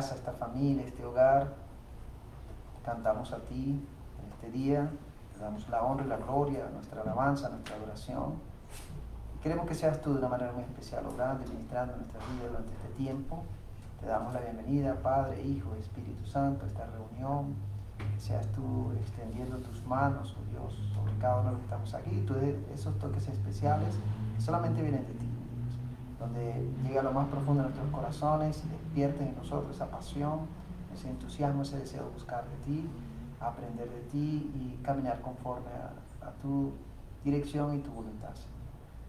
Esta familia, este hogar, cantamos a ti en este día, te damos la honra y la gloria, nuestra alabanza, nuestra adoración. Y queremos que seas tú de una manera muy especial, obrando y ministrando en nuestra vida durante este tiempo. Te damos la bienvenida, Padre, Hijo, Espíritu Santo, a esta reunión. Que seas tú extendiendo tus manos, oh Dios, sobre cada uno de los que estamos aquí. Tú esos toques especiales que solamente vienen de ti, donde llega a lo más profundo de nuestros corazones y despierten en nosotros esa pasión, ese entusiasmo, ese deseo de buscar de ti, aprender de ti y caminar conforme a tu dirección y tu voluntad.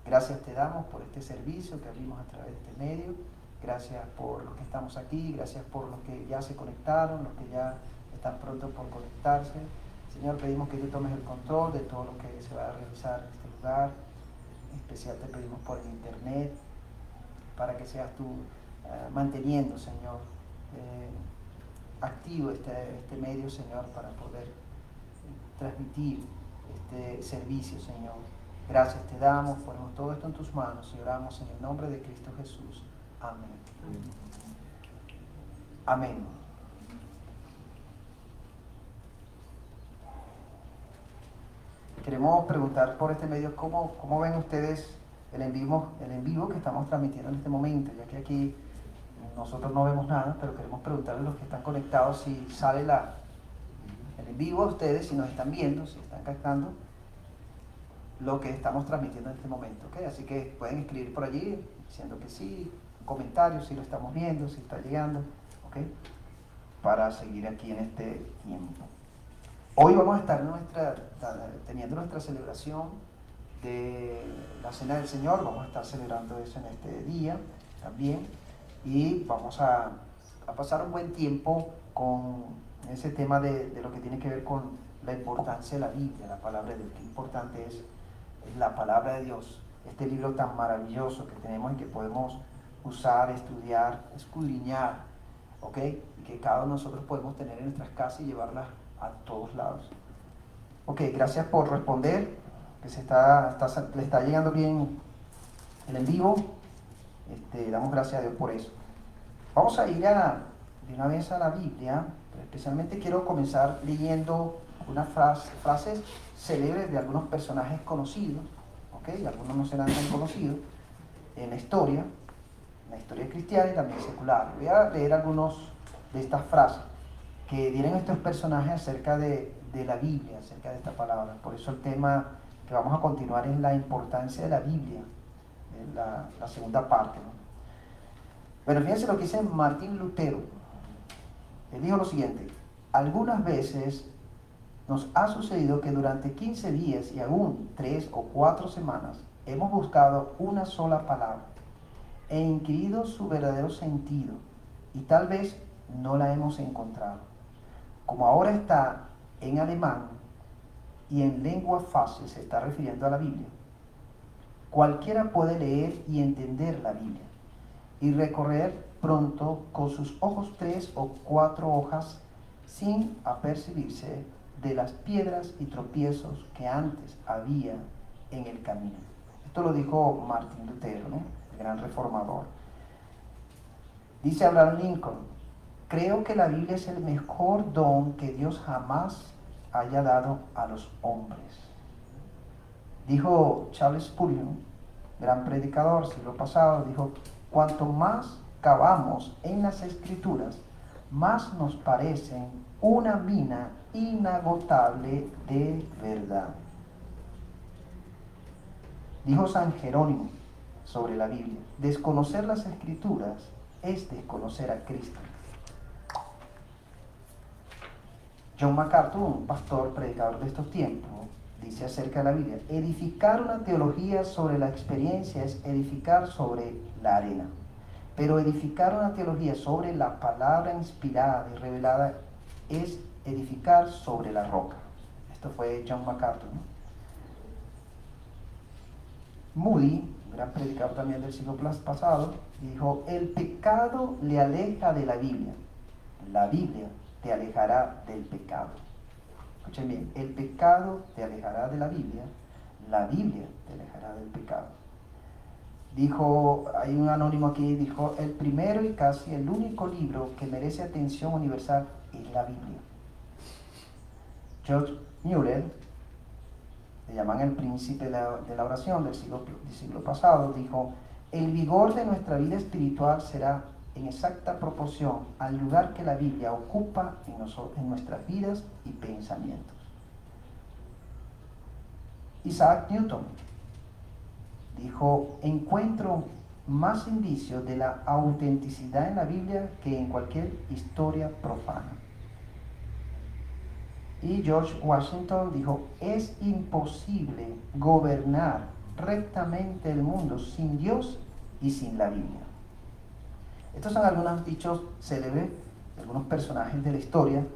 Gracias te damos por este servicio que abrimos a través de este medio. Gracias por los que estamos aquí, gracias por los que ya se conectaron, los que ya están pronto por conectarse. Señor, pedimos que tú tomes el control de todo lo que se va a realizar en este lugar. En especial te pedimos por el internet, para que seas tú manteniendo, Señor, activo este medio, Señor, para poder transmitir este servicio, Señor. Gracias te damos, ponemos todo esto en tus manos y oramos en el nombre de Cristo Jesús. Amén. Amén. Queremos preguntar por este medio, ¿cómo ven ustedes el en vivo que estamos transmitiendo en este momento, ya que aquí nosotros no vemos nada, pero queremos preguntarle a los que están conectados si sale el en vivo a ustedes, si nos están viendo, si están captando lo que estamos transmitiendo en este momento, ¿ok? Así que pueden escribir por allí diciendo que sí, comentarios si lo estamos viendo, si está llegando, ¿ok? Para seguir aquí en este tiempo. Hoy vamos a estar teniendo nuestra celebración de la Cena del Señor, vamos a estar celebrando eso en este día también, y vamos a pasar un buen tiempo con ese tema de lo que tiene que ver con la importancia de la Biblia, la palabra de Dios. Qué importante es la palabra de Dios, este libro tan maravilloso que tenemos y que podemos usar, estudiar, escudriñar, ¿ok? Y que cada uno de nosotros podemos tener en nuestras casas y llevarlas a todos lados. Ok, gracias por responder, que le está llegando bien el en vivo. Damos gracias a Dios por eso. Vamos a ir de una vez a la Biblia, pero especialmente quiero comenzar leyendo unas frases célebres de algunos personajes conocidos, ¿ok? Algunos no serán tan conocidos en la historia cristiana y también secular. Voy a leer algunos de estas frases que tienen estos personajes acerca de la Biblia, acerca de esta palabra. Por eso el tema que vamos a continuar es la importancia de la Biblia, la segunda parte, ¿no? Pero fíjense lo que dice Martín Lutero. Él dijo lo siguiente: algunas veces nos ha sucedido que durante 15 días y aún 3 o 4 semanas hemos buscado una sola palabra e inquirido su verdadero sentido, y tal vez no la hemos encontrado. Como ahora está en alemán y en lengua fácil, se está refiriendo a la Biblia, cualquiera puede leer y entender la Biblia y recorrer pronto con sus ojos 3 o 4 hojas sin apercibirse de las piedras y tropiezos que antes había en el camino. Esto lo dijo Martín Lutero, ¿no? El gran reformador. Dice Abraham Lincoln: creo que la Biblia es el mejor don que Dios jamás haya dado a los hombres. Dijo Charles Spurgeon, gran predicador, siglo pasado, dijo: cuanto más cavamos en las Escrituras, más nos parecen una mina inagotable de verdad. Dijo San Jerónimo sobre la Biblia: desconocer las Escrituras es desconocer a Cristo. John MacArthur, un pastor predicador de estos tiempos, dice acerca de la Biblia: edificar una teología sobre la experiencia es edificar sobre la arena, pero edificar una teología sobre la palabra inspirada y revelada es edificar sobre la roca. Esto fue John MacArthur, ¿no? Moody, un gran predicador también del siglo pasado, dijo: el pecado le aleja de la Biblia te alejará del pecado. Escuchen bien: el pecado te alejará de la Biblia te alejará del pecado. Dijo, hay un anónimo aquí, dijo: el primero y casi el único libro que merece atención universal es la Biblia. George Mueller, le llaman el príncipe de la oración del siglo pasado, dijo: el vigor de nuestra vida espiritual será en exacta proporción al lugar que la Biblia ocupa en nuestras vidas y pensamientos. Isaac Newton dijo: encuentro más indicios de la autenticidad en la Biblia que en cualquier historia profana. Y George Washington dijo: es imposible gobernar rectamente el mundo sin Dios y sin la Biblia. Estos son algunos dichos célebres de algunos personajes de la historia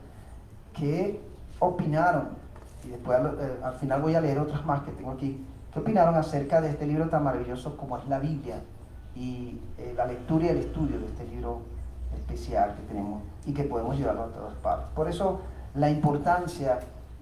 que opinaron, y después al final voy a leer otros más que tengo aquí, que opinaron acerca de este libro tan maravilloso como es la Biblia, y la lectura y el estudio de este libro especial que tenemos y que podemos llevarlo a todas partes. Por eso la importancia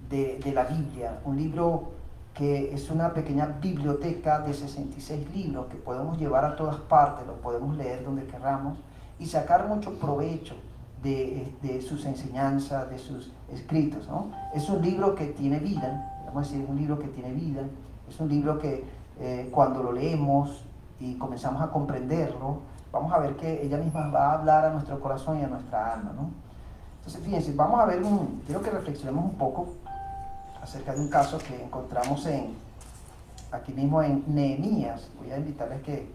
de la Biblia, un libro que es una pequeña biblioteca de 66 libros que podemos llevar a todas partes, lo podemos leer donde queramos y sacar mucho provecho de sus enseñanzas, de sus escritos, ¿no? Es un libro que tiene vida, vamos a decir, un libro que tiene vida, es un libro que cuando lo leemos y comenzamos a comprenderlo, vamos a ver que ella misma va a hablar a nuestro corazón y a nuestra alma, ¿no? Entonces, fíjense, vamos a ver quiero que reflexionemos un poco acerca de un caso que encontramos aquí mismo en Nehemías. Voy a invitarles que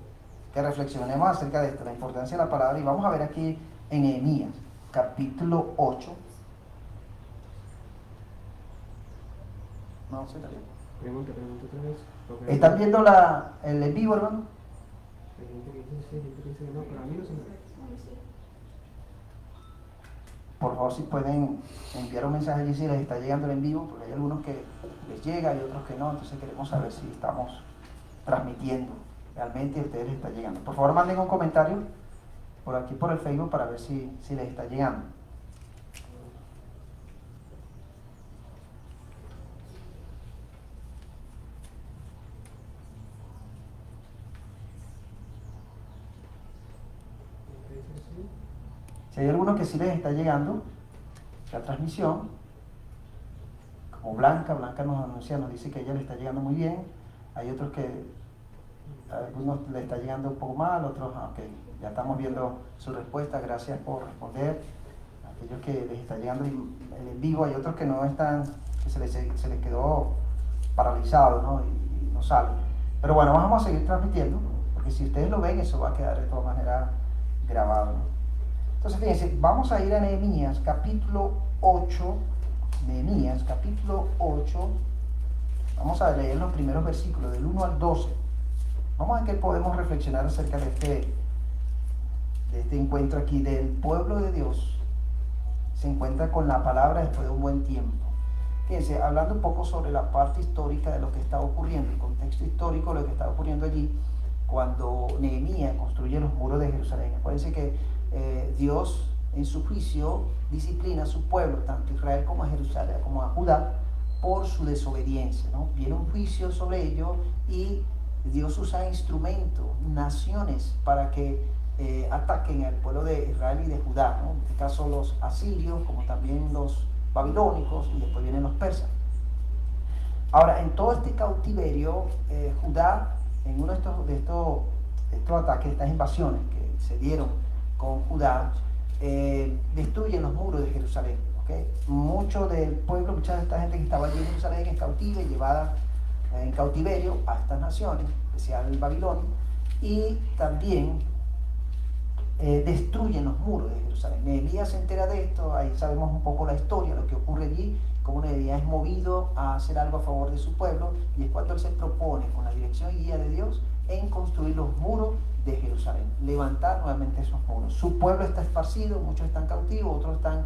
reflexionemos acerca de esto, la importancia de la palabra, y vamos a ver aquí en Nehemías, capítulo 8. No, se la veo. Pregunta otra vez. ¿Están viendo el en vivo, hermano? Hay gente que dice sí, hay gente que dice no, pero a mí no se me ve. Por favor, si pueden enviar un mensaje allí si les está llegando el en vivo, porque hay algunos que les llega y otros que no, entonces queremos saber si estamos transmitiendo realmente y a ustedes les está llegando. Por favor, manden un comentario por aquí por el Facebook para ver si les está llegando. Si hay algunos que sí les está llegando la transmisión, como Blanca nos anuncia, nos dice que a ella le está llegando muy bien. Hay otros que a algunos le está llegando un poco mal, otros, ok, ya estamos viendo su respuesta, gracias por responder. Aquellos que les está llegando el en vivo, hay otros que no están, que se les quedó paralizado, ¿no? Y no sale. Pero bueno, vamos a seguir transmitiendo, porque si ustedes lo ven, eso va a quedar de todas maneras grabado, ¿no? Entonces, fíjense, vamos a ir a Nehemías, capítulo 8. Nehemías, capítulo 8. Vamos a leer los primeros versículos, del 1 al 12. Vamos a ver qué podemos reflexionar acerca de este encuentro aquí del pueblo de Dios. Se encuentra con la palabra después de un buen tiempo. Fíjense, hablando un poco sobre la parte histórica de lo que está ocurriendo, el contexto histórico de lo que está ocurriendo allí, cuando Nehemías construye los muros de Jerusalén. Acuérdense que Dios en su juicio disciplina a su pueblo, tanto a Israel como a Jerusalén, como a Judá, por su desobediencia, ¿no? Viene un juicio sobre ellos y Dios usa instrumentos, naciones, para que ataquen al pueblo de Israel y de Judá, ¿no? En este caso los asirios, como también los babilónicos, y después vienen los persas. Ahora, en todo este cautiverio, Judá, en uno de estos ataques, estas invasiones que se dieron con Judá, destruyen los muros de Jerusalén. ¿Okay? Mucho del pueblo, mucha de esta gente que estaba allí en Jerusalén es cautiva y llevada en cautiverio a estas naciones, en especial el Babilonia, y también destruyen los muros de Jerusalén. Nehemías se entera de esto, ahí sabemos un poco la historia, lo que ocurre allí, cómo Nehemías es movido a hacer algo a favor de su pueblo, y es cuando él se propone, con la dirección y guía de Dios, en construir los muros de Jerusalén, levantar nuevamente esos muros. Su pueblo está esparcido, muchos están cautivos, otros están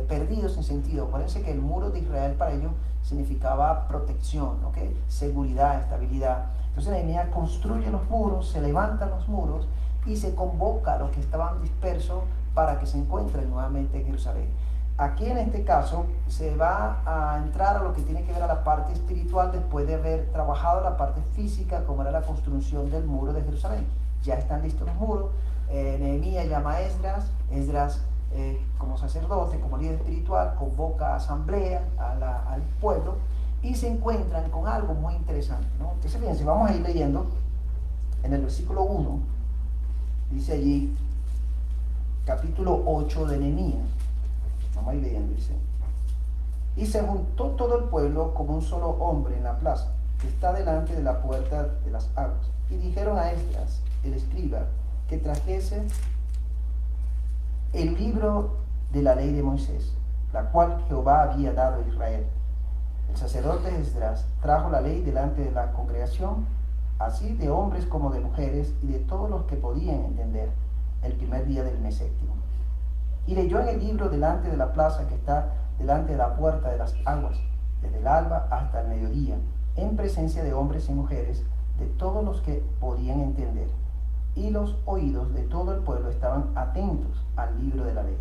perdidos sin sentido. Acuérdense que el muro de Israel para ellos significaba protección, ¿okay? Seguridad, estabilidad. Entonces Nehemías construye los muros, se levantan los muros y se convoca a los que estaban dispersos para que se encuentren nuevamente en Jerusalén. Aquí en este caso se va a entrar a lo que tiene que ver a la parte espiritual después de haber trabajado la parte física, como era la construcción del muro de Jerusalén. Ya están listos los muros. Nehemías llama a Esdras como sacerdote, como líder espiritual, convoca a asamblea al pueblo y se encuentran con algo muy interesante, ¿no? Entonces, fíjense, vamos a ir leyendo en el versículo 1, dice allí, capítulo 8 de Nehemías. Vamos a ir leyendo, dice: y se juntó todo el pueblo como un solo hombre en la plaza, que está delante de la puerta de las aguas. Y dijeron a Esdras, el escriba, que trajese el libro de la ley de Moisés, la cual Jehová había dado a Israel. El sacerdote Esdras trajo la ley delante de la congregación, así de hombres como de mujeres, y de todos los que podían entender, el primer día del mes séptimo. Y leyó en el libro delante de la plaza que está delante de la puerta de las aguas, desde el alba hasta el mediodía, en presencia de hombres y mujeres, de todos los que podían entender. Y los oídos de todo el pueblo estaban atentos al libro de la ley.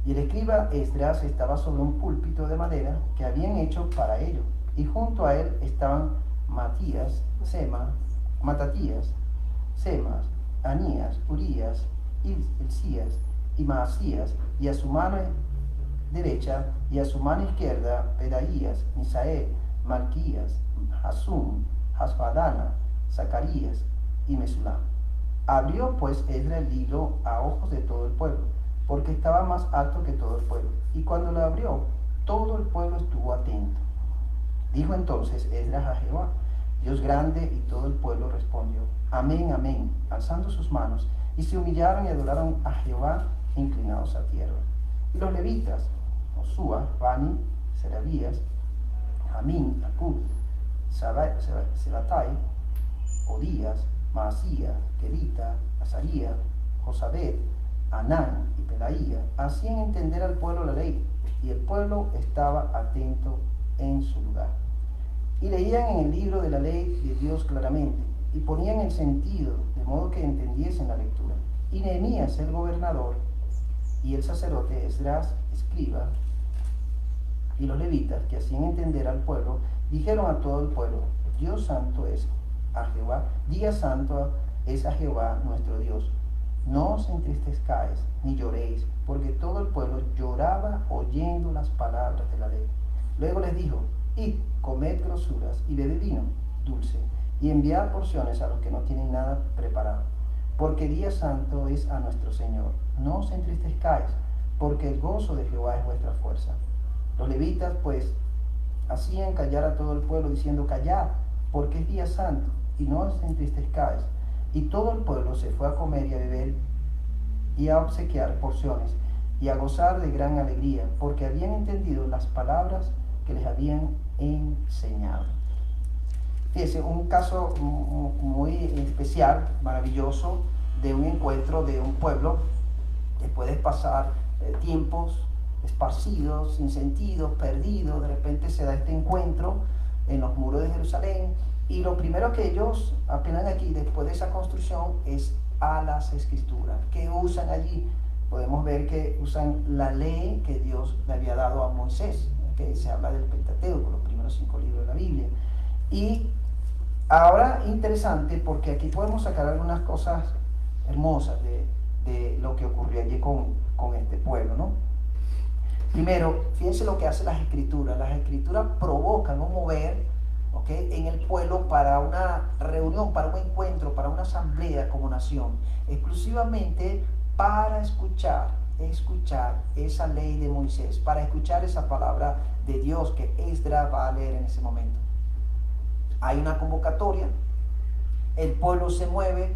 Y el escriba Esdras estaba sobre un púlpito de madera que habían hecho para ello, y junto a él estaban Matatías, Semas, Anías, Urías, Hilcías y Maasías, y a su mano derecha y a su mano izquierda Pedaías, Misael, Malquías, Hasum, Hasbadana, Zacarías y Mesulam. Abrió pues Esdras el libro a ojos de todo el pueblo, porque estaba más alto que todo el pueblo. Y cuando lo abrió, todo el pueblo estuvo atento. Dijo entonces Esdras a Jehová, Dios grande, y todo el pueblo respondió, amén, amén, alzando sus manos, y se humillaron y adoraron a Jehová, inclinados a tierra. Y los levitas, Josúa, Bani, Serabías, Jamín, Acub, Sebatai, Odías, Maasías, Kedita, Azarías, Josabed, Anán y Pelaía, hacían entender al pueblo la ley, y el pueblo estaba atento en su lugar. Y leían en el libro de la ley de Dios claramente, y ponían el sentido, de modo que entendiesen la lectura. Y Nehemías, el gobernador, y el sacerdote Esdras, escriba, y los levitas, que hacían entender al pueblo, dijeron a todo el pueblo, Dios santo es a Jehová, día santo es a Jehová nuestro Dios. No os entristezcáis ni lloréis, porque todo el pueblo lloraba oyendo las palabras de la ley. Luego les dijo, id, comed grosuras y bebed vino dulce, y enviad porciones a los que no tienen nada preparado, porque día santo es a nuestro Señor. No os entristezcáis, porque el gozo de Jehová es vuestra fuerza. Los levitas pues hacían callar a todo el pueblo, diciendo, callad, porque es día santo, y no os entristezcáis. Y todo el pueblo se fue a comer y a beber y a obsequiar porciones y a gozar de gran alegría, porque habían entendido las palabras que les habían enseñado. Fíjense, un caso muy especial, maravilloso, de un encuentro de un pueblo después de pasar tiempos esparcidos, sin sentido, perdidos. De repente se da este encuentro en los muros de Jerusalén, y lo primero que ellos apelan aquí después de esa construcción es a las escrituras. ¿Qué usan allí? Podemos ver que usan la ley que Dios le había dado a Moisés, que se habla del Pentateuco, los primeros 5 libros de la Biblia. Y ahora interesante, porque aquí podemos sacar algunas cosas hermosas de lo que ocurrió allí con este pueblo, ¿no? Primero, fíjense lo que hacen las escrituras. Las escrituras provocan un mover, ¿okay?, en el pueblo para una reunión, para un encuentro, para una asamblea como nación, exclusivamente para escuchar esa ley de Moisés, para escuchar esa palabra de Dios que Esdras va a leer en ese momento. Hay una convocatoria, el pueblo se mueve,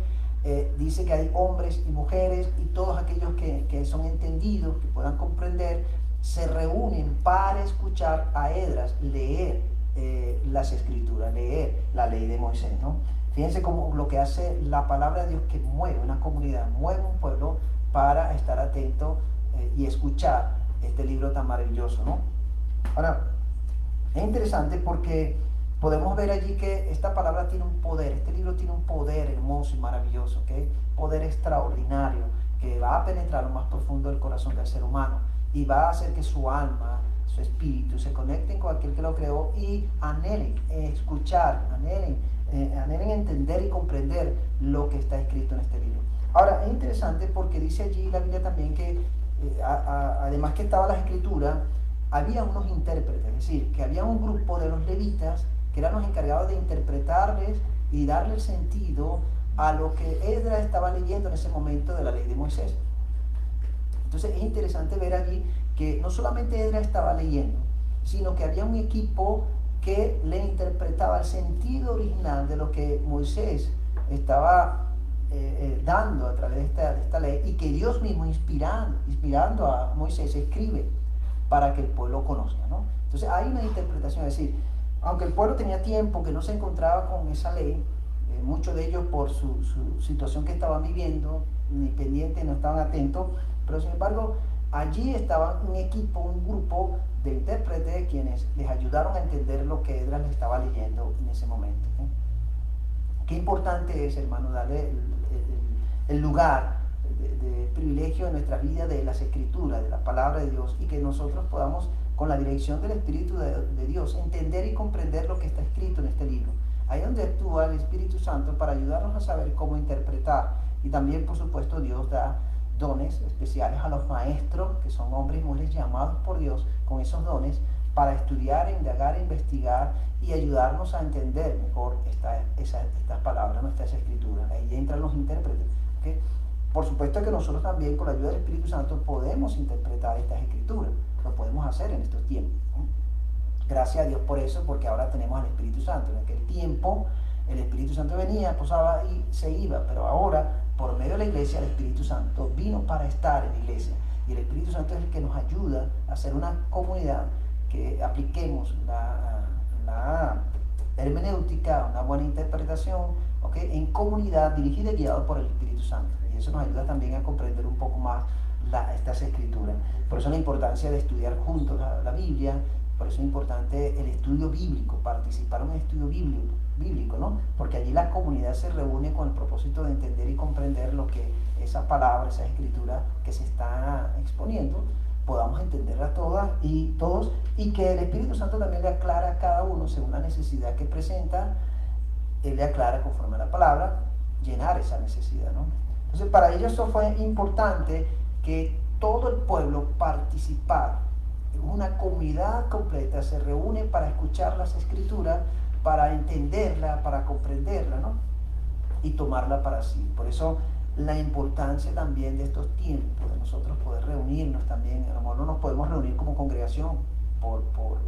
dice que hay hombres y mujeres y todos aquellos que son entendidos, que puedan comprender, se reúnen para escuchar a Esdras leer las escrituras, leer la ley de Moisés, ¿no? Fíjense cómo lo que hace la palabra de Dios, que mueve una comunidad, mueve un pueblo para estar atento y escuchar este libro tan maravilloso, ¿no? Ahora, es interesante porque podemos ver allí que esta palabra tiene un poder, este libro tiene un poder hermoso y maravilloso, ¿okay? Poder extraordinario que va a penetrar lo más profundo del corazón del ser humano y va a hacer que su alma, su espíritu se conecten con aquel que lo creó y anhelen escuchar, anhelen entender y comprender lo que está escrito en este libro. Ahora, es interesante porque dice allí la Biblia también que además que estaba la escritura, había unos intérpretes, es decir, que había un grupo de los levitas que eran los encargados de interpretarles y darle el sentido a lo que Esdras estaba leyendo en ese momento de la ley de Moisés. Entonces es interesante ver allí que no solamente Esdras estaba leyendo, sino que había un equipo que le interpretaba el sentido original de lo que Moisés estaba dando a través de esta ley, y que Dios mismo inspirando a Moisés escribe para que el pueblo conozca, ¿no? Entonces hay una interpretación, es decir, aunque el pueblo tenía tiempo que no se encontraba con esa ley, muchos de ellos por su situación que estaban viviendo, ni pendientes, no estaban atentos, pero sin embargo allí estaba un equipo, un grupo de intérpretes quienes les ayudaron a entender lo que Esdras les estaba leyendo en ese momento, ¿eh? Qué importante es, hermano, darle el lugar de privilegio en nuestra vida de las escrituras, de la palabra de Dios, y que nosotros podamos, con la dirección del Espíritu de Dios, entender y comprender lo que está escrito en este libro. Ahí es donde actúa el Espíritu Santo para ayudarnos a saber cómo interpretar. Y también, por supuesto, Dios da dones especiales a los maestros, que son hombres y mujeres llamados por Dios con esos dones para estudiar, indagar, investigar y ayudarnos a entender mejor estas palabras, nuestras escrituras. Ahí entran los intérpretes. ¿Okay? Por supuesto que nosotros también, con la ayuda del Espíritu Santo, podemos interpretar estas escrituras. Lo podemos hacer en estos tiempos. Gracias a Dios por eso, porque ahora tenemos al Espíritu Santo. En aquel tiempo el Espíritu Santo venía, posaba y se iba, pero ahora, por medio de la iglesia, el Espíritu Santo vino para estar en la iglesia. Y el Espíritu Santo es el que nos ayuda a hacer una comunidad que apliquemos la hermenéutica, una buena interpretación, ¿okay? En comunidad dirigida y guiada por el Espíritu Santo. Y eso nos ayuda también a comprender un poco más estas escrituras. Por eso la importancia de estudiar juntos la Biblia, por eso es importante el estudio bíblico, participar en un estudio bíblico, ¿no? Porque allí la comunidad se reúne con el propósito de entender y comprender lo que esas palabras, esas escrituras que se están exponiendo, podamos entenderlas todas y todos, y que el Espíritu Santo también le aclara a cada uno según la necesidad que presenta. Él le aclara conforme a la palabra, llenar esa necesidad, ¿no? Entonces, para ellos eso fue importante, que todo el pueblo participara. Una comunidad completa se reúne para escuchar las escrituras, para entenderla, para comprenderla, ¿no? Y tomarla para sí. Por eso la importancia también de estos tiempos, de nosotros poder reunirnos también. A lo mejor no nos podemos reunir como congregación por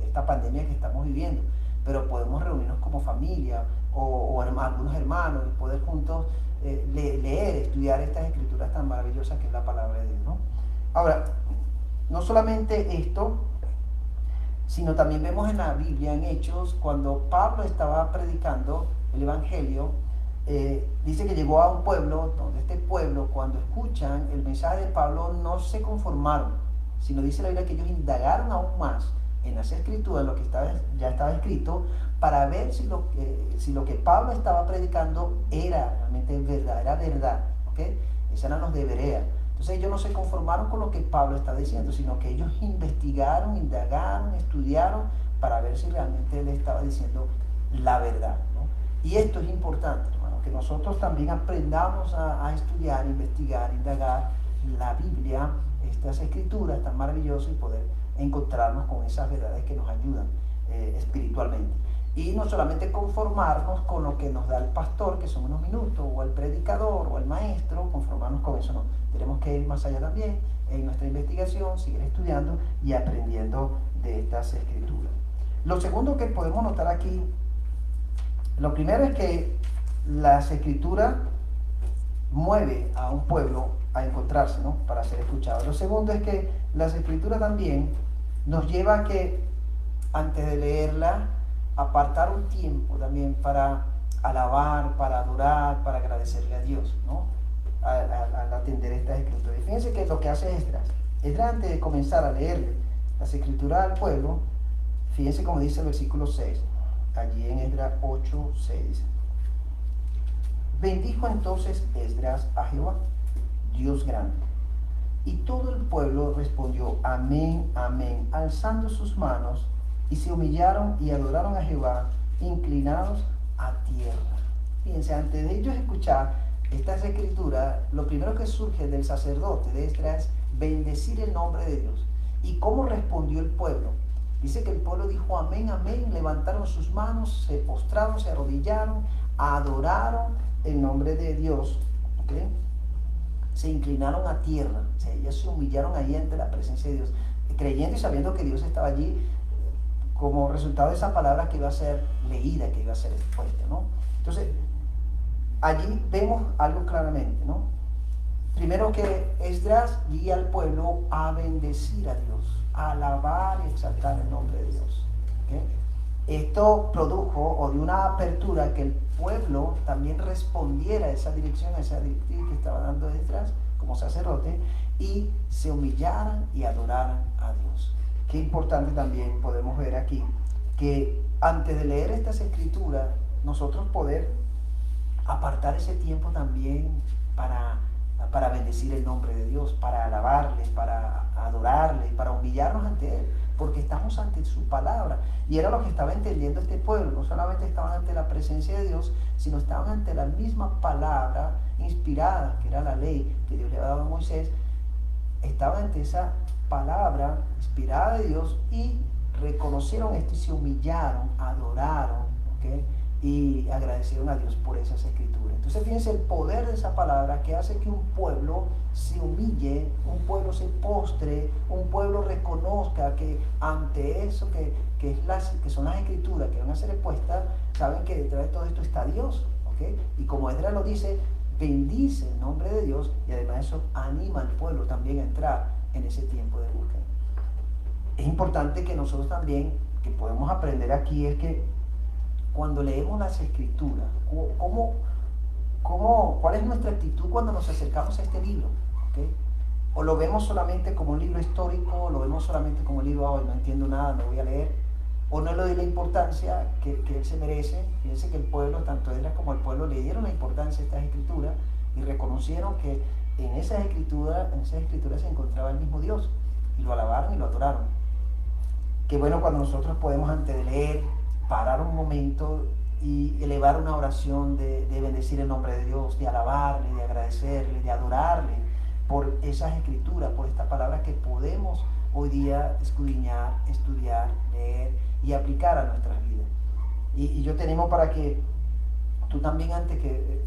esta pandemia que estamos viviendo, pero podemos reunirnos como familia o algunos hermanos y poder juntos leer, estudiar estas escrituras tan maravillosas que es la palabra de Dios, ¿no? Ahora, no solamente esto, sino también vemos en la Biblia, en Hechos, cuando Pablo estaba predicando el Evangelio, dice que llegó a un pueblo, donde este pueblo, cuando escuchan el mensaje de Pablo, no se conformaron, sino dice la Biblia que ellos indagaron aún más en las escrituras, lo que ya estaba escrito, para ver si lo que Pablo estaba predicando era realmente verdad, era verdad, ¿okay? Esos eran los de Berea. Entonces ellos no se conformaron con lo que Pablo está diciendo, sino que ellos investigaron, indagaron, estudiaron para ver si realmente él estaba diciendo la verdad, ¿no? Y esto es importante, hermano, que nosotros también aprendamos a estudiar, investigar, indagar la Biblia, estas escrituras tan maravillosas, y poder encontrarnos con esas verdades que nos ayudan espiritualmente. Y no solamente conformarnos con lo que nos da el pastor, que son unos minutos, o el predicador, o el maestro, conformarnos con eso, no. Tenemos que ir más allá también en nuestra investigación, seguir estudiando y aprendiendo de estas escrituras. Lo segundo que podemos notar aquí, lo primero es que las escrituras mueve a un pueblo a encontrarse, ¿no? Para ser escuchado. Lo segundo es que las escrituras también nos lleva a que, antes de leerla, apartar un tiempo también para alabar, para adorar, para agradecerle a Dios, ¿no? Al atender estas escrituras. Y fíjense que es lo que hace Esdras. Esdras, antes de comenzar a leerle las escrituras al pueblo, fíjense como dice el versículo 6, allí en Esdras 8, 6. Bendijo entonces Esdras a Jehová, Dios grande. Y todo el pueblo respondió, amén, amén, alzando sus manos, y se humillaron y adoraron a Jehová, inclinados a tierra. Fíjense, antes de ellos escuchar estas escrituras, lo primero que surge del sacerdote de Esdras es bendecir el nombre de Dios. ¿Y cómo respondió el pueblo? Dice que el pueblo dijo amén, amén, levantaron sus manos, se postraron, se arrodillaron, adoraron el nombre de Dios, ¿okay? Se inclinaron a tierra, o sea, ellos se humillaron ahí ante la presencia de Dios, creyendo y sabiendo que Dios estaba allí, como resultado de esa palabra que iba a ser leída, que iba a ser expuesta, ¿no? Entonces, allí vemos algo claramente, ¿no? Primero, que Esdras guía al pueblo a bendecir a Dios, a alabar y exaltar el nombre de Dios, ¿okay? Esto produjo, o de una apertura, que el pueblo también respondiera a esa dirección, a esa directiva que estaba dando Esdras como sacerdote, y se humillaran y adoraran a Dios. Qué importante también podemos ver aquí, que antes de leer estas escrituras, nosotros poder apartar ese tiempo también para bendecir el nombre de Dios, para alabarle, para adorarle, para humillarnos ante Él, porque estamos ante su palabra. Y era lo que estaba entendiendo este pueblo. No solamente estaban ante la presencia de Dios, sino estaban ante la misma palabra inspirada, que era la ley que Dios le había dado a Moisés. Estaban ante esa palabra inspirada de Dios y reconocieron esto y se humillaron, adoraron, ¿ok? Y agradecieron a Dios por esas escrituras. Entonces fíjense el poder de esa palabra que hace que un pueblo se humille, un pueblo se postre, un pueblo reconozca que ante eso que son las escrituras que van a ser expuestas, saben que detrás de todo esto está Dios, ¿ok? Y como Esdras lo dice, bendice el nombre de Dios y además eso anima al pueblo también a entrar en ese tiempo de búsqueda. Es importante que nosotros también, que podemos aprender aquí, es que cuando leemos las escrituras, ¿cuál es nuestra actitud cuando nos acercamos a este libro? ¿Okay? O lo vemos solamente como un libro histórico, o lo vemos solamente como un libro, no entiendo nada, no voy a leer, o no le doy la importancia que él se merece. Fíjense que el pueblo, tanto Esdras como el pueblo, le dieron la importancia a estas escrituras y reconocieron que en esas escrituras se encontraba el mismo Dios, y lo alabaron y lo adoraron. Qué bueno cuando nosotros podemos, antes de leer, parar un momento y elevar una oración de bendecir el nombre de Dios, de alabarle, de agradecerle, de adorarle por esas escrituras, por esta palabra que podemos hoy día escudriñar, estudiar, leer y aplicar a nuestras vidas. Y yo te animo para que tú también, antes que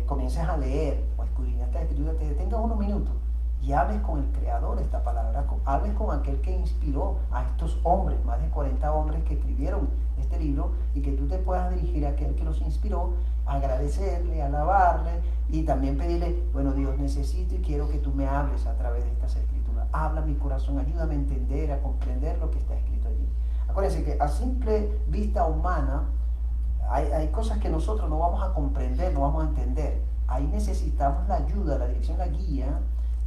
comiences a leer o a escudriñar esta escritura, te detengas unos minutos y hables con el creador de esta palabra, hables con aquel que inspiró a estos hombres, más de 40 hombres que escribieron este libro, y que tú te puedas dirigir a aquel que los inspiró, agradecerle, alabarle y también pedirle, bueno, Dios, necesito y quiero que tú me hables a través de estas escrituras. Habla mi corazón, ayúdame a entender, a comprender lo que está escrito allí. Acuérdense que a simple vista humana hay cosas que nosotros no vamos a comprender, no vamos a entender. Ahí necesitamos la ayuda, la dirección, la guía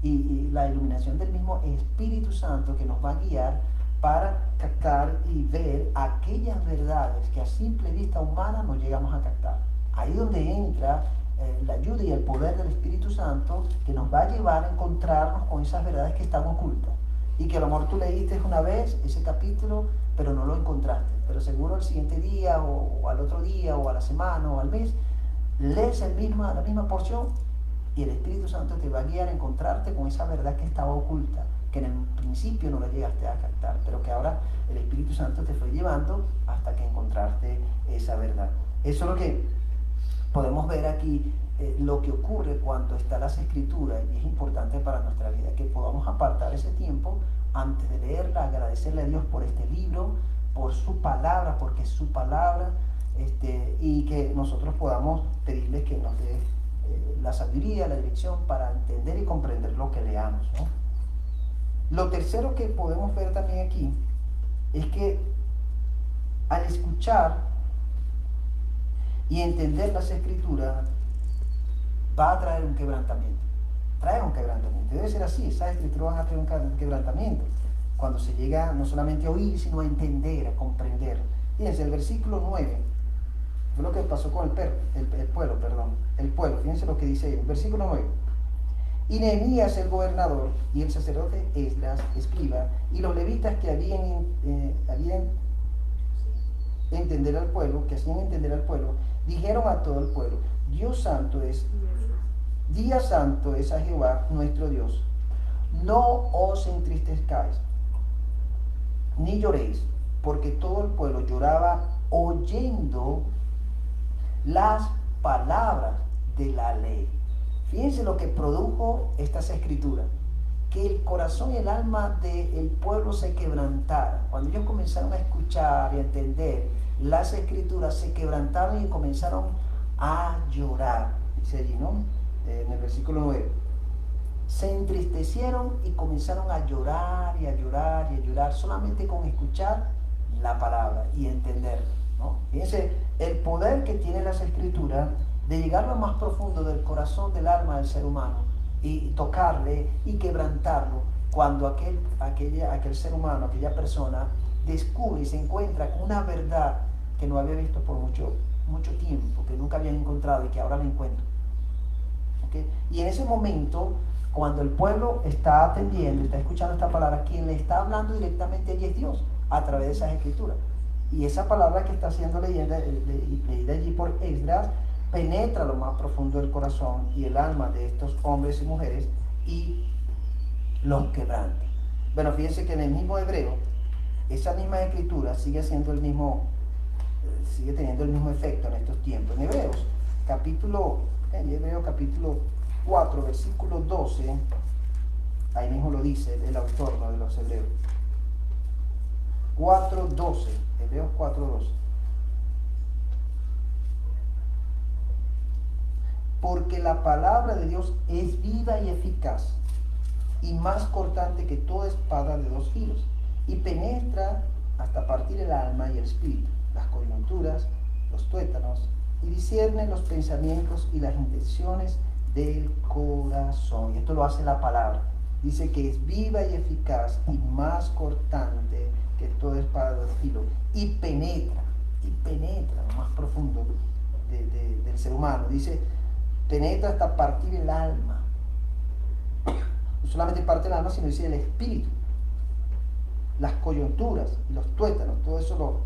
y la iluminación del mismo Espíritu Santo, que nos va a guiar para captar y ver aquellas verdades que a simple vista humana no llegamos a captar. Ahí donde entra la ayuda y el poder del Espíritu Santo, que nos va a llevar a encontrarnos con esas verdades que están ocultas y que a lo mejor tú leíste una vez ese capítulo pero no lo encontraste, pero seguro el siguiente día o al otro día o a la semana o al mes lees la misma porción y el Espíritu Santo te va a guiar a encontrarte con esa verdad que estaba oculta, que en el principio no la llegaste a captar, pero que ahora el Espíritu Santo te fue llevando hasta que encontraste esa verdad. Eso es lo que podemos ver aquí, lo que ocurre cuando están las escrituras, y es importante para nuestra vida que podamos apartar ese tiempo antes de leerla, agradecerle a Dios por este libro, por su palabra, porque es su palabra, y que nosotros podamos pedirle que nos dé la sabiduría, la dirección para entender y comprender lo que leamos, ¿no? Lo tercero que podemos ver también aquí es que al escuchar y entender las escrituras va a traer un quebrantamiento. Trae un quebrantamiento. Debe ser así, esas escrituras van a traer un quebrantamiento. Cuando se llega no solamente a oír, sino a entender, a comprender. Fíjense, el versículo 9, fue lo que pasó con el pueblo. Fíjense lo que dice ahí, el versículo 9. Y Nehemías el gobernador y el sacerdote Esdras, escriba, y los levitas que hacían entender al pueblo, dijeron a todo el pueblo, Día santo es a Jehová nuestro Dios. No os entristezcáis, ni lloréis, porque todo el pueblo lloraba oyendo las palabras de la ley. Fíjense lo que produjo estas escrituras, que el corazón y el alma del pueblo se quebrantaron. Cuando ellos comenzaron a escuchar y a entender las escrituras, se quebrantaron y comenzaron a llorar. Dice allí, ¿no? En el versículo 9. Se entristecieron y comenzaron a llorar y a llorar y a llorar solamente con escuchar la palabra y entenderla, ¿no? Fíjense el poder que tienen las escrituras de llegar a lo más profundo del corazón, del alma del ser humano y tocarle y quebrantarlo cuando aquel ser humano, aquella persona descubre y se encuentra con una verdad que no había visto por mucho tiempo, que nunca habían encontrado y que ahora la encuentra. ¿Okay? Y en ese momento, cuando el pueblo está atendiendo, está escuchando esta palabra, quien le está hablando directamente allí es Dios, a través de esas escrituras. Y esa palabra que está siendo leída allí por Esdras penetra lo más profundo del corazón y el alma de estos hombres y mujeres y los quebranta. Bueno, fíjense que en el mismo hebreo esa misma escritura sigue teniendo el mismo efecto en estos tiempos. En Hebreos capítulo 4, versículo 12, ahí mismo lo dice el autor, ¿no?, de los Hebreos. 4:12, Hebreos 4:12. Porque la palabra de Dios es viva y eficaz, y más cortante que toda espada de dos filos, y penetra hasta partir el alma y el espíritu, las coyunturas, los tuétanos, y discierne los pensamientos y las intenciones del corazón. Y esto lo hace la palabra. Dice que es viva y eficaz y más cortante que toda espada de dos filos, y penetra lo más profundo del ser humano. Dice, penetra hasta partir el alma. No solamente parte el alma, sino dice el espíritu, las coyunturas, los tuétanos, todo eso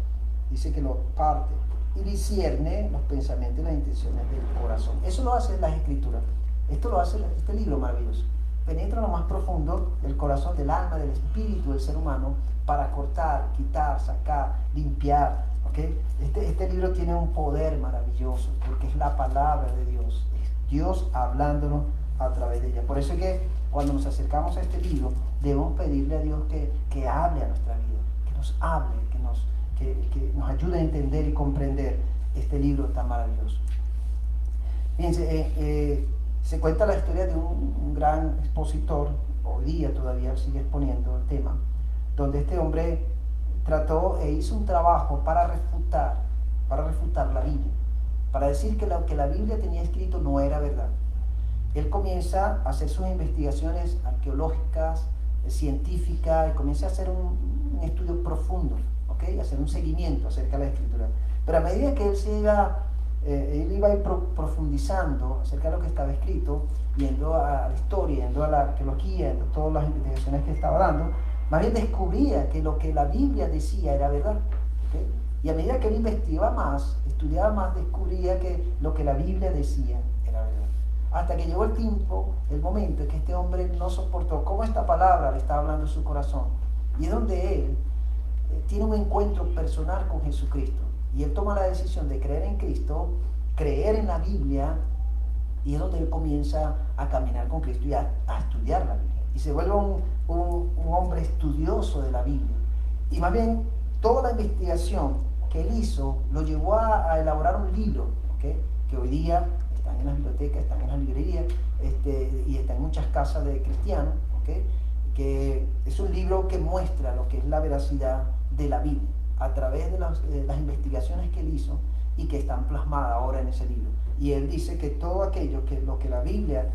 dice que lo parte, y discierne los pensamientos y las intenciones del corazón. Eso lo hace las escrituras. Esto lo hace este libro maravilloso. Penetra lo más profundo del corazón, del alma, del espíritu del ser humano, para cortar, quitar, sacar, limpiar. ¿Okay? Este libro tiene un poder maravilloso, porque es la palabra de Dios, es Dios hablándonos a través de ella. Por eso es que cuando nos acercamos a este libro, debemos pedirle a Dios que hable a nuestra vida, que nos hable, que nos ayude a entender y comprender este libro tan maravilloso. Fíjense, se cuenta la historia de un gran expositor, hoy día todavía sigue exponiendo el tema, donde este hombre trató e hizo un trabajo para refutar la Biblia, para decir que lo que la Biblia tenía escrito no era verdad. Él comienza a hacer sus investigaciones arqueológicas, científicas, y comienza a hacer un estudio profundo, ¿okay? Hacer un seguimiento acerca de la escritura. Pero a medida que él iba a ir profundizando acerca de lo que estaba escrito, yendo a la historia, yendo a la arqueología, yendo a todas las investigaciones que estaba dando, más bien descubría que lo que la Biblia decía era verdad. ¿Okay? Y a medida que él investigaba más, estudiaba más, descubría que lo que la Biblia decía era verdad. Hasta que llegó el tiempo, el momento en que este hombre no soportó cómo esta palabra le estaba hablando en su corazón. Y es donde él tiene un encuentro personal con Jesucristo. Y él toma la decisión de creer en Cristo, creer en la Biblia, y es donde él comienza a caminar con Cristo y a estudiar la Biblia. Y se vuelve un hombre estudioso de la Biblia. Y más bien, toda la investigación que él hizo lo llevó a elaborar un libro, ¿okay? Que hoy día están en las bibliotecas, están en las librerías, y están en muchas casas de cristianos, ¿okay? Que es un libro que muestra lo que es la veracidad de la Biblia, a través de las investigaciones que él hizo y que están plasmadas ahora en ese libro. Y él dice que todo aquello lo que la Biblia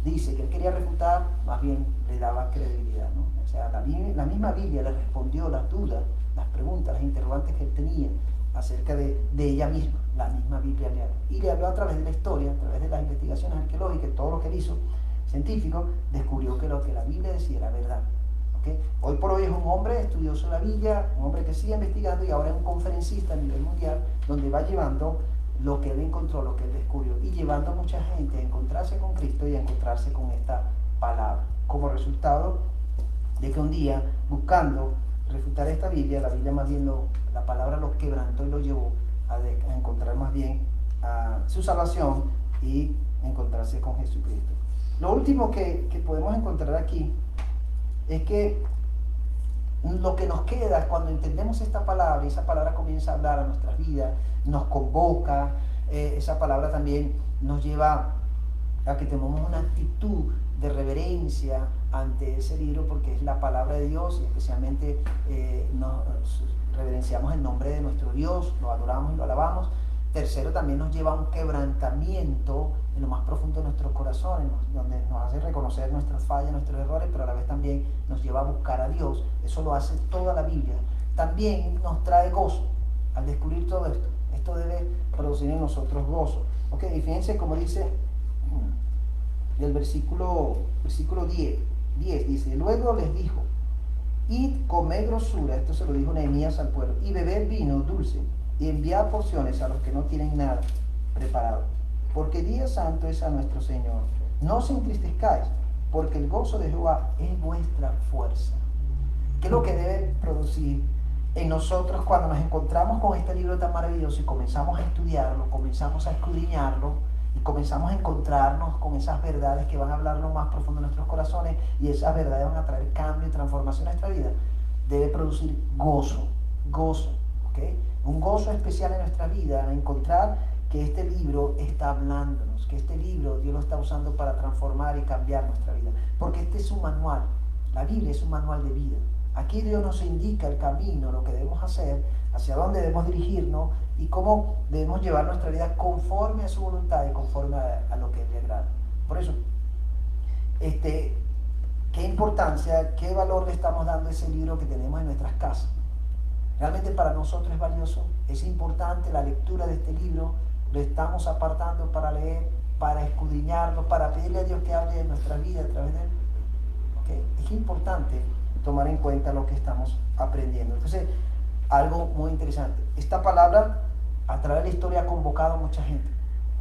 dice que él quería refutar, más bien le daba credibilidad, ¿no? O sea, la misma Biblia le respondió las dudas, las preguntas, las interrogantes que él tenía acerca de ella misma. La misma Biblia le habló. Y le habló a través de la historia, a través de las investigaciones arqueológicas, todo lo que él hizo, científico, descubrió que lo que la Biblia decía era verdad. ¿Okay? Hoy por hoy es un hombre estudioso de la Biblia, un hombre que sigue investigando, y ahora es un conferencista a nivel mundial, donde va llevando lo que él encontró, lo que él descubrió, y llevando a mucha gente a encontrarse con Cristo y a encontrarse con esta palabra, como resultado de que un día, buscando refutar esta Biblia, la Biblia más bien la palabra lo quebrantó y lo llevó a encontrar más bien su salvación y encontrarse con Jesucristo. Lo último que podemos encontrar aquí es que lo que nos queda cuando entendemos esta palabra, y esa palabra comienza a hablar a nuestras vidas, nos convoca, esa palabra también nos lleva a que tengamos una actitud de reverencia ante ese libro, porque es la palabra de Dios, y especialmente nos reverenciamos el nombre de nuestro Dios, lo adoramos y lo alabamos. Tercero, también nos lleva a un quebrantamiento en lo más profundo de nuestros corazones, donde nos hace reconocer nuestras fallas, nuestros errores, pero a la vez también nos lleva a buscar a Dios. Eso lo hace toda la Biblia. También nos trae gozo al descubrir todo esto. Esto debe producir en nosotros gozo. Y fíjense como dice el versículo 10 dice: luego les dijo, id, comed grosura, esto se lo dijo Nehemías al pueblo, y beber vino dulce, y enviad porciones a los que no tienen nada preparado, porque día santo es a nuestro Señor. No os entristezcáis, porque el gozo de Jehová es vuestra fuerza. ¿Qué es lo que debe producir en nosotros cuando nos encontramos con este libro tan maravilloso y comenzamos a estudiarlo, comenzamos a escudriñarlo y comenzamos a encontrarnos con esas verdades que van a hablar lo más profundo de nuestros corazones y esas verdades van a traer cambio y transformación a nuestra vida, debe producir gozo, ¿ok? Un gozo especial en nuestra vida, en encontrar que este libro está hablándonos, que este libro Dios lo está usando para transformar y cambiar nuestra vida, porque este es un manual, la Biblia es un manual de vida. Aquí Dios nos indica el camino, lo que debemos hacer, hacia dónde debemos dirigirnos y cómo debemos llevar nuestra vida conforme a su voluntad y conforme a lo que le agrada. Por eso, qué importancia, qué valor le estamos dando a ese libro que tenemos en nuestras casas. Realmente para nosotros es valioso, es importante la lectura de este libro, lo estamos apartando para leer, para escudriñarlo, para pedirle a Dios que hable de nuestra vida a través de él. ¿Okay? Es importante tomar en cuenta lo que estamos aprendiendo. Entonces, algo muy interesante. Esta palabra, a través de la historia, ha convocado a mucha gente.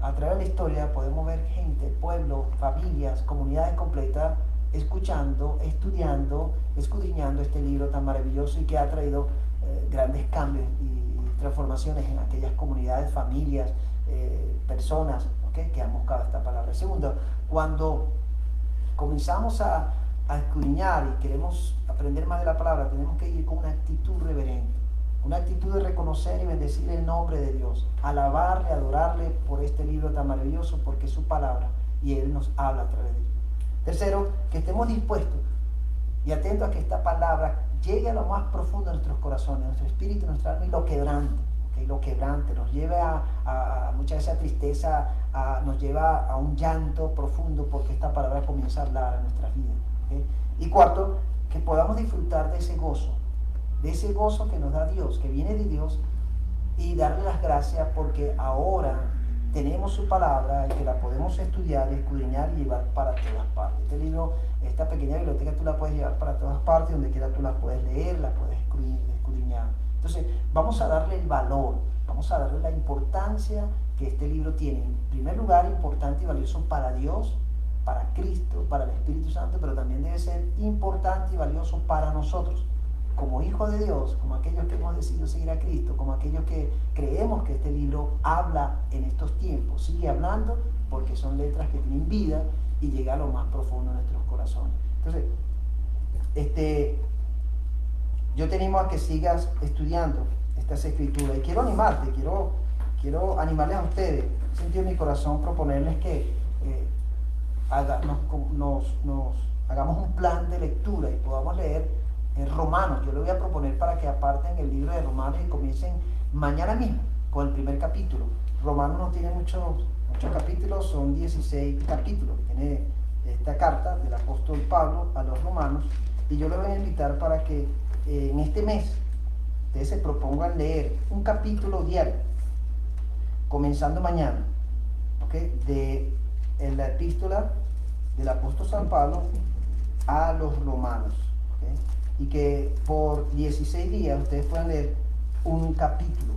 A través de la historia podemos ver gente, pueblos, familias, comunidades completas, escuchando, estudiando, escudriñando este libro tan maravilloso y que ha traído grandes cambios y transformaciones en aquellas comunidades, familias, personas, ¿okay? Que han buscado esta palabra. Segundo, cuando comenzamos a escudriñar y queremos aprender más de la palabra, tenemos que ir con una actitud reverente, una actitud de reconocer y bendecir el nombre de Dios, alabarle, adorarle por este libro tan maravilloso, porque es su palabra y Él nos habla a través de él. Tercero, que estemos dispuestos y atentos a que esta palabra llegue a lo más profundo de nuestros corazones, nuestro espíritu, nuestra alma y lo quebrante, ¿okay? Lo quebrante, nos lleva a mucha de esa tristeza, nos lleva a un llanto profundo porque esta palabra comienza a hablar a nuestras vidas. ¿Okay? Y cuarto, que podamos disfrutar de ese gozo que nos da Dios, que viene de Dios, y darle las gracias porque ahora tenemos su palabra y que la podemos estudiar, escudriñar y llevar para todas partes. Este libro, esta pequeña biblioteca tú la puedes llevar para todas partes, donde quiera tú la puedes leer, la puedes escudriñar. Entonces vamos a darle el valor, vamos a darle la importancia que este libro tiene. En primer lugar, importante y valioso para Dios, para Cristo, para el Espíritu Santo, pero también debe ser importante y valioso para nosotros, como hijos de Dios, como aquellos que hemos decidido seguir a Cristo, como aquellos que creemos que este libro habla en estos tiempos, sigue hablando porque son letras que tienen vida y llega a lo más profundo de nuestros corazones. Entonces, yo te animo a que sigas estudiando estas escrituras y quiero animarte, quiero animarles a ustedes. He sentido en mi corazón proponerles que hagamos un plan de lectura y podamos leer Romanos. Yo le voy a proponer para que aparten el libro de Romanos y comiencen mañana mismo con el primer capítulo. Romanos no tiene muchos capítulos, son 16 capítulos. Tiene esta carta del apóstol Pablo a los romanos y yo les voy a invitar para que en este mes ustedes se propongan leer un capítulo diario, comenzando mañana, ¿okay? De la epístola del apóstol San Pablo a los romanos, ¿okay? Y que por 16 días ustedes puedan leer un capítulo.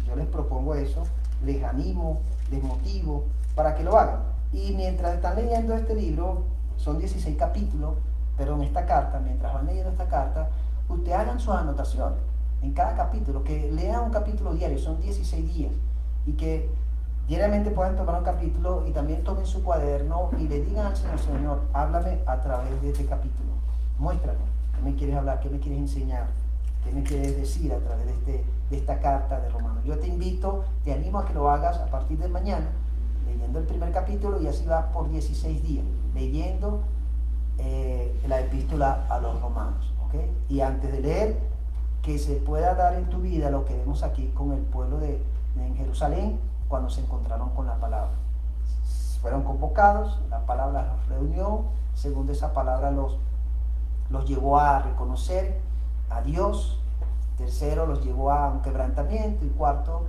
Yo les propongo eso, les animo, les motivo para que lo hagan. Y mientras están leyendo este libro, son 16 capítulos, pero en esta carta, mientras van leyendo esta carta, ustedes hagan sus anotaciones en cada capítulo, que lean un capítulo diario, son 16 días, y que diariamente puedan tomar un capítulo y también tomen su cuaderno y le digan al Señor: Señor, háblame a través de este capítulo, muéstrame, ¿qué me quieres hablar? ¿Qué me quieres enseñar? ¿Qué me quieres decir a través de esta carta de Romanos? Yo te invito, te animo a que lo hagas a partir de mañana, leyendo el primer capítulo, y así vas por 16 días, leyendo la epístola a los romanos, ¿okay? Y antes de leer, que se pueda dar en tu vida lo que vemos aquí con el pueblo en Jerusalén, cuando se encontraron con la palabra. Fueron convocados, la palabra los reunió, según esa palabra los llevó a reconocer a Dios. Tercero, los llevó a un quebrantamiento. Y cuarto,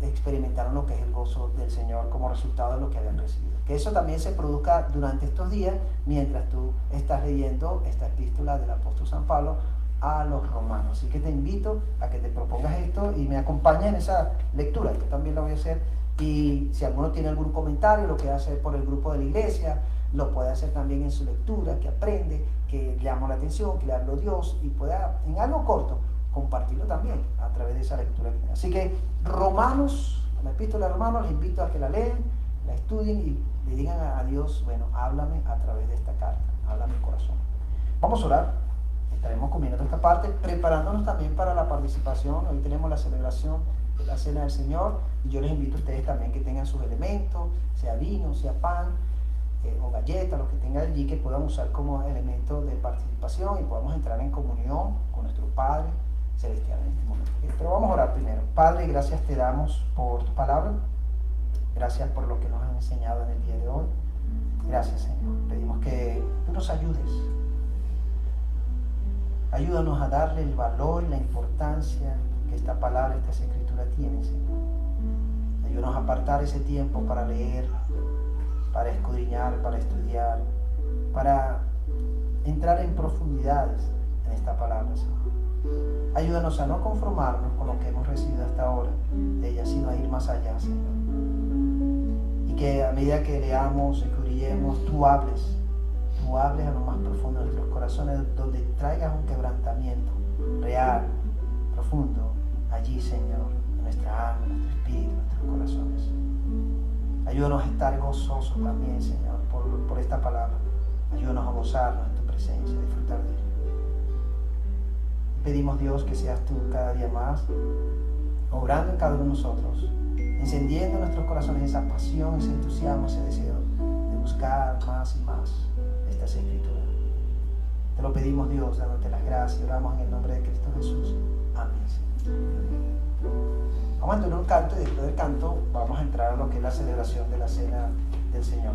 experimentaron lo que es el gozo del Señor como resultado de lo que habían recibido. Que eso también se produzca durante estos días, mientras tú estás leyendo esta epístola del apóstol San Pablo a los romanos. Así que te invito a que te propongas esto y me acompañes en esa lectura. Yo también lo voy a hacer, y si alguno tiene algún comentario, lo que hace por el grupo de la iglesia, lo puede hacer también en su lectura, que aprende, que le llama la atención, que le habló Dios, y pueda, en algo corto, compartirlo también a través de esa lectura. Así que Romanos, la epístola de Romanos, les invito a que la lean, la estudien y le digan a Dios, bueno, háblame a través de esta carta, háblame el corazón. Vamos a orar, estaremos combinando esta parte, preparándonos también para la participación. Hoy tenemos la celebración de la Cena del Señor y yo les invito a ustedes también que tengan sus elementos, sea vino, sea pan, o galletas, lo que tengan allí, que puedan usar como elemento de participación y podamos entrar en comunión con nuestro Padre Celestial en este momento. Pero vamos a orar primero. Padre, gracias te damos por tu palabra, gracias por lo que nos has enseñado en el día de hoy. Gracias, Señor. Pedimos que tú nos ayudes. Ayúdanos a darle el valor y la importancia que esta palabra, esta escritura tiene, Señor. Ayúdanos a apartar ese tiempo para leer, para escudriñar, para estudiar, para entrar en profundidades en esta palabra, Señor. Ayúdanos a no conformarnos con lo que hemos recibido hasta ahora de ella, sino a ir más allá, Señor. Y que a medida que leamos, escudriñemos, tú hables a lo más profundo de nuestros corazones, donde traigas un quebrantamiento real, profundo, allí, Señor, en nuestra alma, en nuestro espíritu, en nuestros corazones. Ayúdanos a estar gozosos también, Señor, por esta palabra. Ayúdanos a gozarnos en tu presencia, a disfrutar de ella. Pedimos, Dios, que seas tú cada día más, obrando en cada uno de nosotros, encendiendo en nuestros corazones esa pasión, ese entusiasmo, ese deseo de buscar más y más estas escrituras. Te lo pedimos, Dios, dándote las gracias. Oramos en el nombre de Cristo Jesús. Amén, Señor. Vamos a entonar un canto y después del canto vamos a entrar a lo que es la celebración de la Cena del Señor.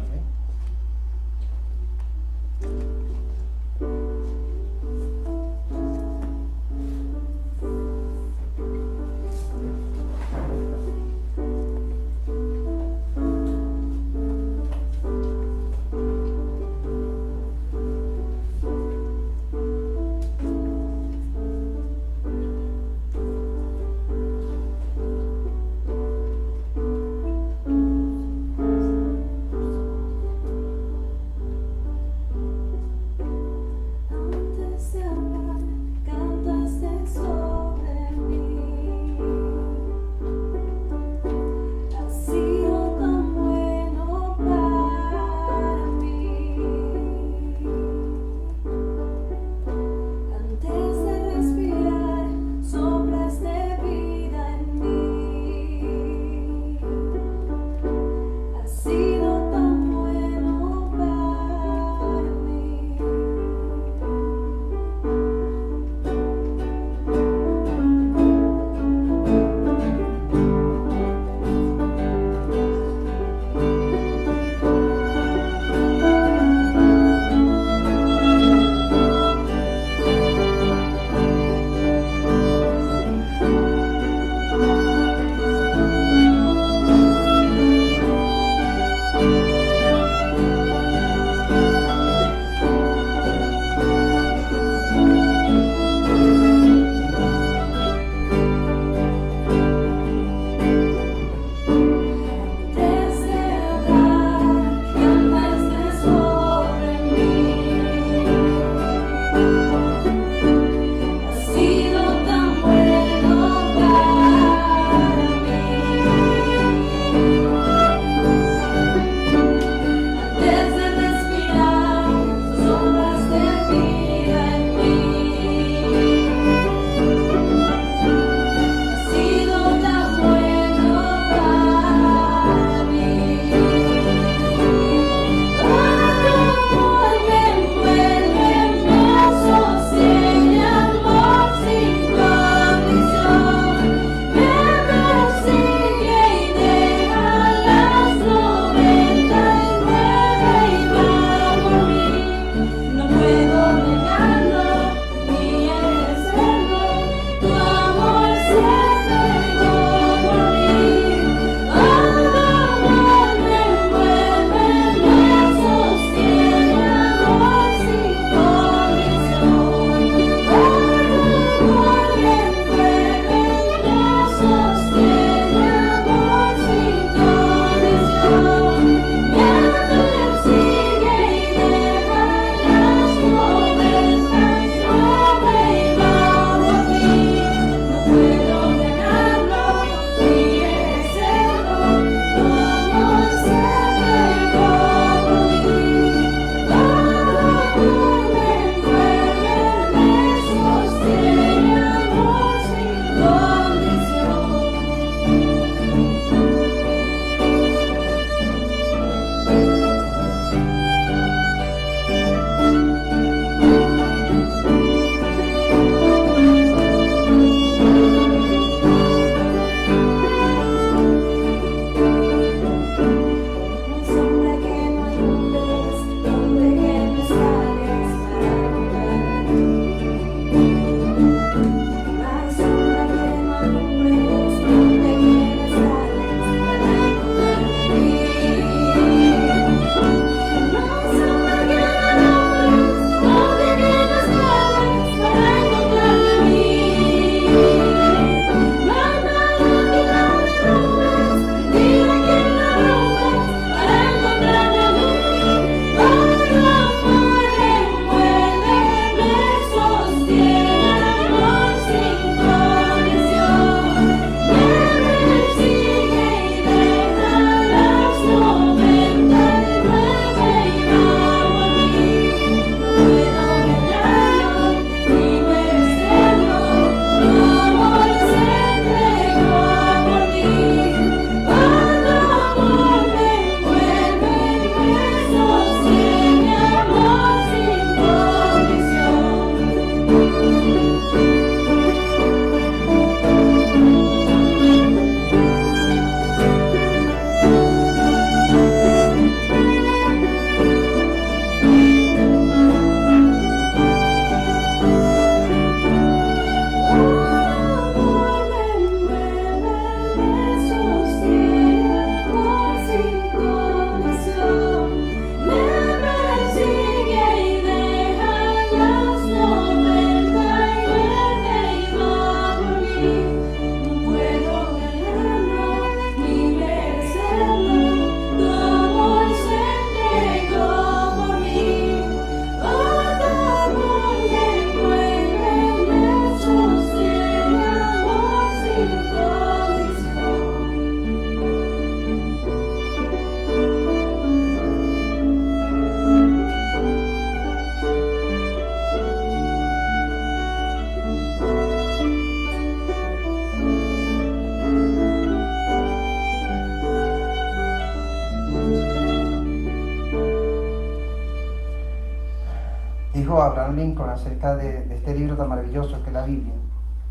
Dijo Abraham Lincoln acerca de este libro tan maravilloso que es la Biblia: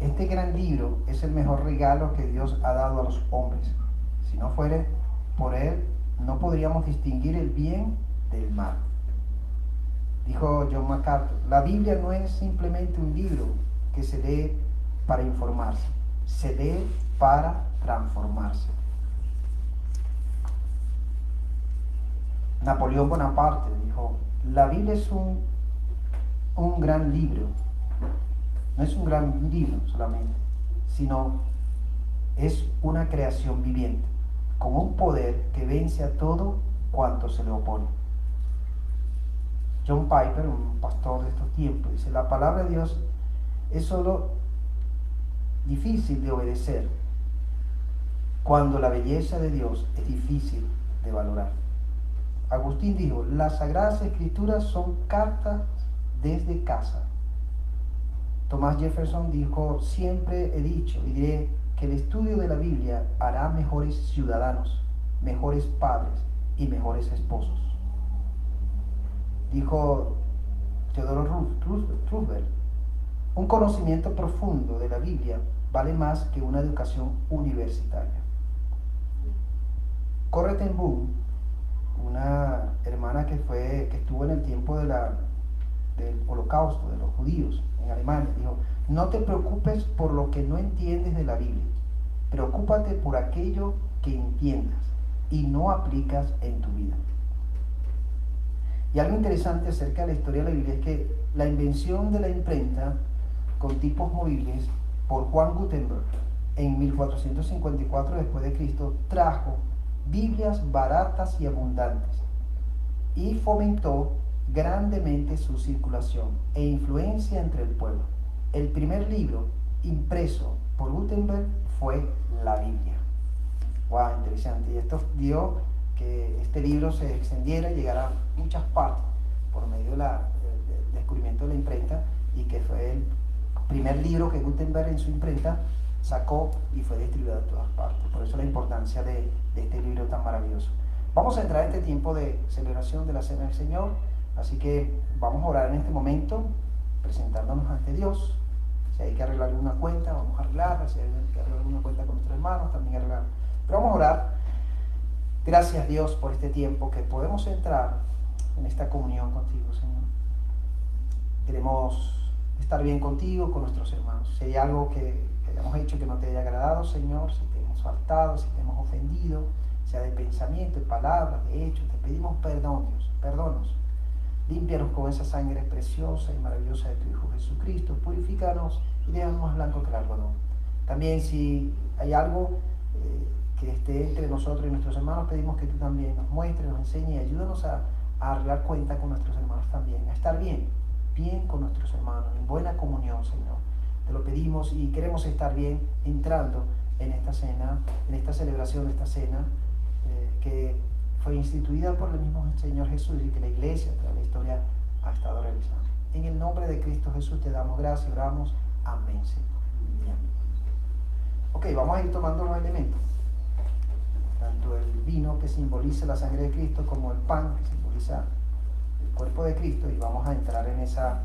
este gran libro es el mejor regalo que Dios ha dado a los hombres. Si no fuere por él, no podríamos distinguir el bien del mal. Dijo John MacArthur: la Biblia no es simplemente un libro que se lee para informarse, se lee para transformarse. Napoleón Bonaparte dijo: la Biblia es un gran libro. No es un gran libro solamente, sino es una creación viviente, con un poder que vence a todo cuanto se le opone. John Piper, un pastor de estos tiempos, dice: la palabra de Dios es solo difícil de obedecer cuando la belleza de Dios es difícil de valorar. Agustín dijo: las Sagradas Escrituras son cartas desde casa. Tomás Jefferson dijo: siempre he dicho y diré que el estudio de la Biblia hará mejores ciudadanos, mejores padres y mejores esposos. Dijo Theodore Roosevelt: un conocimiento profundo de la Biblia vale más que una educación universitaria. Corrie ten Boom, una hermana que estuvo en el tiempo del Holocausto, de los judíos en Alemania, dijo: no te preocupes por lo que no entiendes de la Biblia, preocúpate por aquello que entiendas y no aplicas en tu vida. Y algo interesante acerca de la historia de la Biblia es que la invención de la imprenta con tipos movibles por Juan Gutenberg en 1454 después de Cristo trajo Biblias baratas y abundantes y fomentó grandemente su circulación e influencia entre el pueblo. El primer libro impreso por Gutenberg fue la Biblia. Wow, interesante. Y esto dio que este libro se extendiera y llegara a muchas partes por medio del descubrimiento de la imprenta, y que fue el primer libro que Gutenberg en su imprenta sacó y fue distribuido en todas partes. Por eso la importancia de este libro tan maravilloso. Vamos a entrar en este tiempo de celebración de la Cena del Señor, así que vamos a orar en este momento, presentándonos ante Dios. Si hay que arreglar alguna cuenta, vamos a arreglarla. Si hay que arreglar alguna cuenta con nuestros hermanos, también arreglarla. Pero vamos a orar. Gracias, Dios, por este tiempo que podemos entrar en esta comunión contigo, Señor. Queremos estar bien contigo, con nuestros hermanos. Si hay algo que hayamos hecho que no te haya agradado, Señor, si te hemos faltado, si te hemos ofendido, sea de pensamiento, de palabras, de hechos, te pedimos perdón, Dios, perdónanos. Límpianos con esa sangre preciosa y maravillosa de tu Hijo Jesucristo. Purifícanos y déjanos más blanco que el algodón. También, si hay algo que esté entre nosotros y nuestros hermanos, pedimos que tú también nos muestres, nos enseñes y ayúdanos a arreglar cuenta con nuestros hermanos también, a estar bien con nuestros hermanos, en buena comunión, Señor. Te lo pedimos y queremos estar bien entrando en esta cena, en esta celebración de esta cena que fue instituida por el mismo Señor Jesús y que la iglesia, toda la historia, ha estado realizando. En el nombre de Cristo Jesús te damos gracias y oramos. Amén, Señor. Amén. Ok, vamos a ir tomando los elementos. Tanto el vino, que simboliza la sangre de Cristo, como el pan, que simboliza el cuerpo de Cristo, y vamos a entrar en esa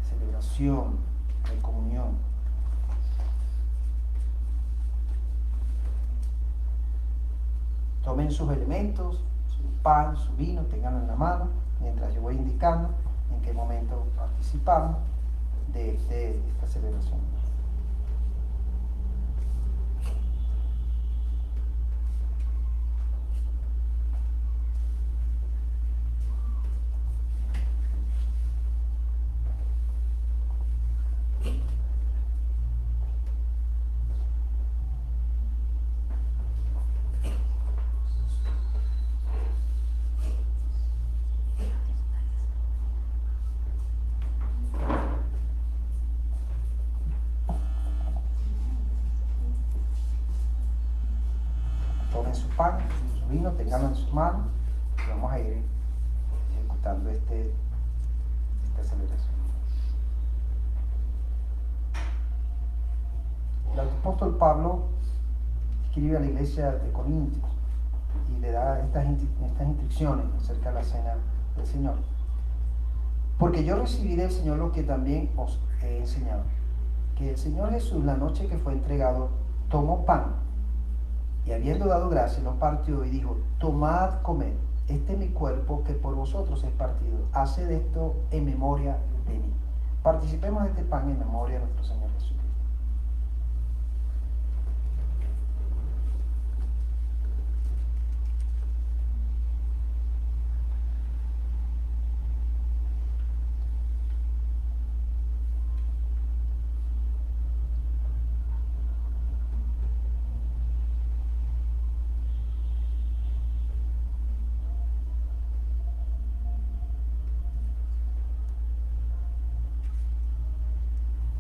celebración de comunión. Tomen sus elementos, su pan, su vino, tenganlo en la mano, mientras yo voy indicando en qué momento participamos de esta celebración. Tomen su pan, su vino, tenganlo en sus manos y vamos a ir ejecutando esta celebración. El apóstol Pablo escribe a la iglesia de Corintios y le da estas instrucciones acerca de la cena del Señor. Porque yo recibí del Señor lo que también os he enseñado, que el Señor Jesús, la noche que fue entregado, tomó pan y habiendo dado gracia, lo partió y dijo: tomad, comed, este es mi cuerpo que por vosotros es partido. Haced esto en memoria de mí. Participemos de este pan en memoria de nuestro Señor Jesucristo.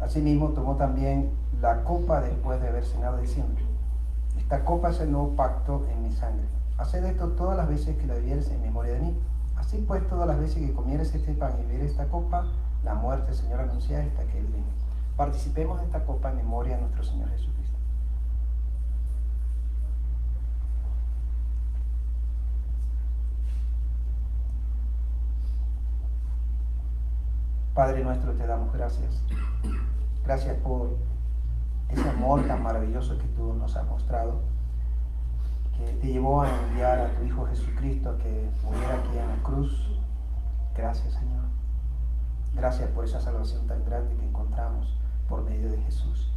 Asimismo, tomó también la copa después de haber cenado, diciendo: esta copa es el nuevo pacto en mi sangre. Haced esto todas las veces que la bebieres en memoria de mí. Así pues, todas las veces que comieres este pan y bebieres esta copa, la muerte del Señor anuncia hasta que Él venga. Participemos de esta copa en memoria de nuestro Señor Jesucristo. Padre nuestro, te damos gracias. Gracias por ese amor tan maravilloso que tú nos has mostrado, que te llevó a enviar a tu Hijo Jesucristo a que muriera aquí en la cruz. Gracias, Señor. Gracias por esa salvación tan grande que encontramos por medio de Jesús.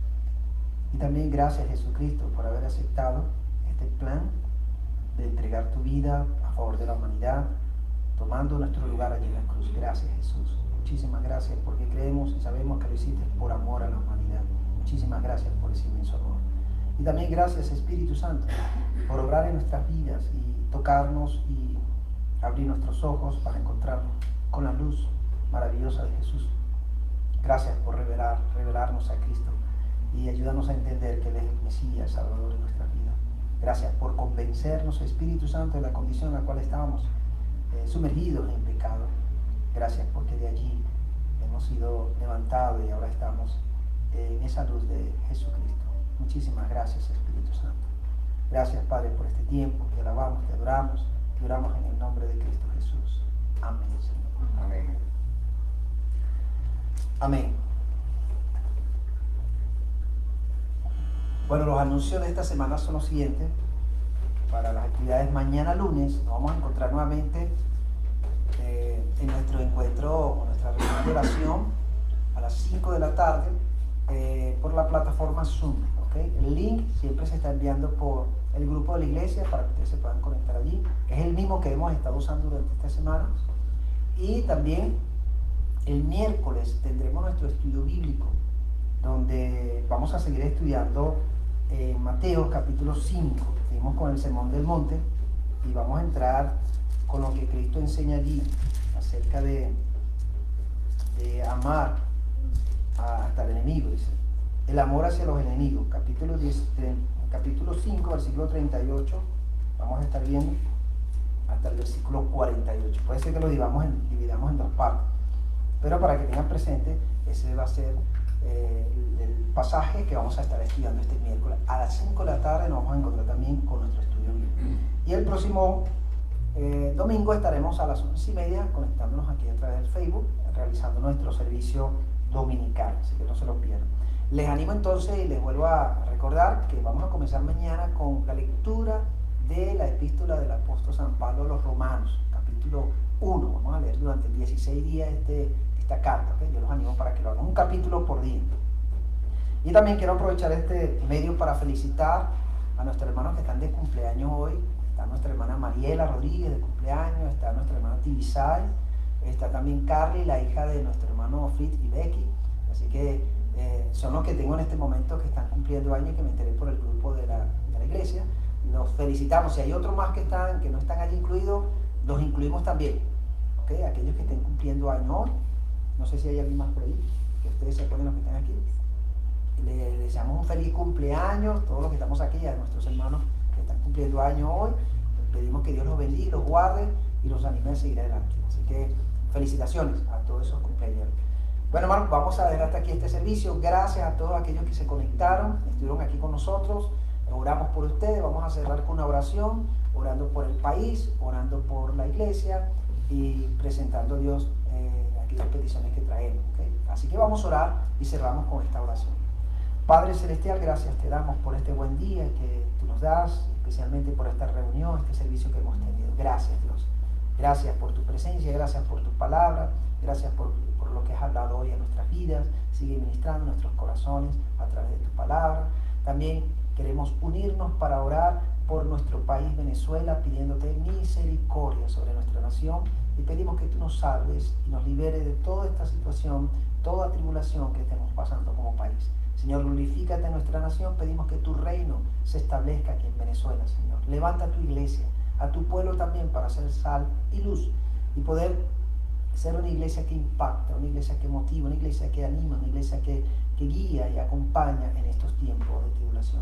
Y también gracias, Jesucristo, por haber aceptado este plan de entregar tu vida a favor de la humanidad, tomando nuestro lugar allí en la cruz. Gracias, Jesús. Muchísimas gracias, porque creemos y sabemos que lo hiciste por amor a la humanidad. Muchísimas gracias por ese inmenso amor. Y también gracias, Espíritu Santo, por obrar en nuestras vidas y tocarnos y abrir nuestros ojos para encontrarnos con la luz maravillosa de Jesús. Gracias por revelarnos a Cristo y ayudarnos a entender que Él es el Mesías, el Salvador de nuestras vidas. Gracias por convencernos, Espíritu Santo, de la condición en la cual estábamos sumergidos en pecado. Gracias porque de allí hemos sido levantados y ahora estamos en esa luz de Jesucristo. Muchísimas gracias, Espíritu Santo. Gracias, Padre, por este tiempo. Te alabamos, te adoramos en el nombre de Cristo Jesús. Amén, Señor. Amén. Amén. Bueno, los anuncios de esta semana son los siguientes. Para las actividades mañana lunes nos vamos a encontrar nuevamente en nuestro encuentro o nuestra reunión de oración a las 5 de la tarde por la plataforma Zoom. ¿Okay? El link siempre se está enviando por el grupo de la iglesia para que ustedes se puedan conectar allí. Es el mismo que hemos estado usando durante esta semana. Y también el miércoles tendremos nuestro estudio bíblico, donde vamos a seguir estudiando Mateo capítulo 5. Seguimos con el Sermón del Monte y vamos a entrar con lo que Cristo enseña allí acerca de amar hasta el enemigo, dice. El amor hacia los enemigos, capítulo 5, versículo 38, vamos a estar viendo hasta el versículo 48. Puede ser que lo dividamos en dos partes, pero para que tengan presente, ese va a ser el pasaje que vamos a estar estudiando este miércoles. A las 5 de la tarde nos vamos a encontrar también con nuestro estudio bíblico. Y el próximo domingo estaremos a las 11:30 conectándonos aquí a través del Facebook, realizando nuestro servicio dominical, así que no se lo pierdan. Les animo entonces y les vuelvo a recordar que vamos a comenzar mañana con la lectura de la epístola del apóstol San Pablo a los Romanos, capítulo 1. Vamos a leer durante 16 días esta carta, ¿okay? Yo los animo para que lo hagan, un capítulo por día. Y también quiero aprovechar este medio para felicitar a nuestros hermanos que están de cumpleaños hoy. Está nuestra hermana Mariela Rodríguez de cumpleaños, está nuestra hermana Tibisay, está también Carly, la hija de nuestro hermano Fritz y Becky. Así que son los que tengo en este momento que están cumpliendo años y que me enteré por el grupo de la iglesia. Los felicitamos. Si hay otros más que no están allí incluidos, los incluimos también. ¿Okay? Aquellos que estén cumpliendo años hoy, no sé si hay alguien más por ahí, que ustedes se acuerden los que están aquí. Les deseamos un feliz cumpleaños, todos los que estamos aquí, a nuestros hermanos que están cumpliendo años hoy. Les pedimos que Dios los bendiga, los guarde y los anime a seguir adelante. Así que felicitaciones a todos esos cumpleaños. Bueno, hermanos, vamos a dejar hasta aquí este servicio. Gracias a todos aquellos que se conectaron, estuvieron aquí con nosotros. Oramos por ustedes. Vamos a cerrar con una oración, orando por el país, orando por la iglesia y presentando a Dios peticiones que traemos. ¿Okay? Así que vamos a orar y cerramos con esta oración. Padre Celestial, gracias te damos por este buen día que tú nos das, especialmente por esta reunión, este servicio que hemos tenido. Gracias, Dios. Gracias por tu presencia, gracias por tu palabra, gracias por lo que has hablado hoy en nuestras vidas. Sigue ministrando nuestros corazones a través de tu palabra. También queremos unirnos para orar por nuestro país Venezuela, pidiéndote misericordia sobre nuestra nación, y pedimos que tú nos salves y nos liberes de toda esta situación, toda tribulación que estemos pasando como país. Señor, glorifícate en nuestra nación. Pedimos que tu reino se establezca aquí en Venezuela, Señor. Levanta tu iglesia, a tu pueblo también, para ser sal y luz y poder ser una iglesia que impacta, una iglesia que motiva, una iglesia que anima, una iglesia que guía y acompaña en estos tiempos de tribulación.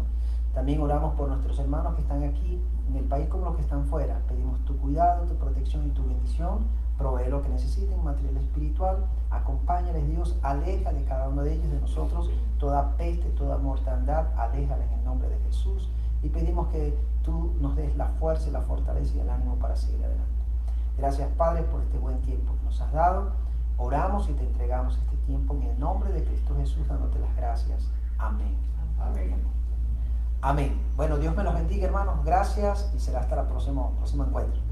También oramos por nuestros hermanos que están aquí en el país como los que están fuera. Pedimos tu cuidado, tu protección y tu bendición. Provee lo que necesiten, material espiritual. Acompáñales, Dios. Aleja de cada uno de ellos, de nosotros, toda peste, toda mortandad. Aléjala en el nombre de Jesús. Y pedimos que tú nos des la fuerza, la fortaleza y el ánimo para seguir adelante. Gracias, Padre, por este buen tiempo que nos has dado. Oramos y te entregamos este tiempo en el nombre de Cristo Jesús, dándote las gracias. Amén. Amén. Amén. Bueno, Dios me los bendiga, hermanos. Gracias y será hasta el próximo encuentro.